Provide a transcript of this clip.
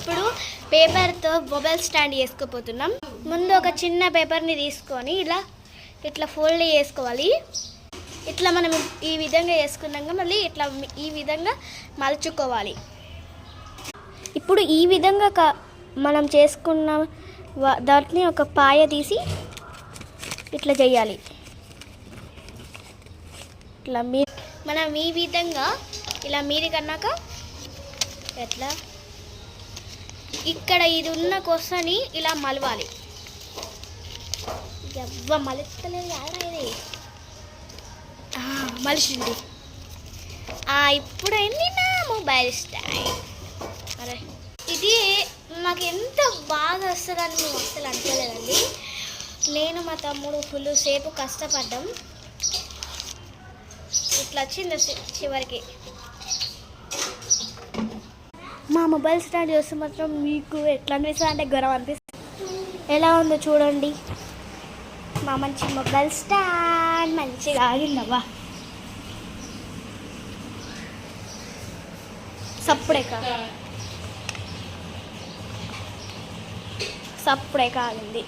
ఇప్పుడు పేపర్తో mobile stand చేసుకోపోతున్నాం. ముందు ఒక చిన్న పేపర్ని తీసుకొని ఇట్లా ఫోల్డ్ చేసుకోవాలి. ఇట్లా మనం ఈ విధంగా వేసుకున్నాక మళ్ళీ ఇట్లా ఈ విధంగా మలుచుకోవాలి. ఇప్పుడు ఈ విధంగా మనం చేసుకున్న దాన్ని ఒక పాయ తీసి ఇట్లా చేయాలి. ఇట్లా మనం ఈ విధంగా ఇలా మీది కన్నాక ఎట్లా ఇక్కడ ఇది ఉన్న కొసని ఇలా మలవాలి. ఎవ్వ మలుస్తలేదు ఇది మలిసింది. ఇప్పుడైంది నా మొబైల్ స్టాండ్. అరే ఇది నాకు ఎంత బాగా వస్తుందని మేము అసలు అనుకోలేదండి. నేను మా తమ్ముడు ఫుల్ సేపు కష్టపడ్డాం. ఇట్లా వచ్చింది చివరికి. మా మొబైల్ స్టాండ్ చూస్తే మాత్రం మీకు ఎట్లా అనిపిస్తుంది అంటే గొడవ అనిపిస్తుంది. ఎలా ఉందో చూడండి. మా మంచి మొబైల్ స్టాండ్ మంచిగా ఆగిందవ్వా. సప్పుడే కాగింది.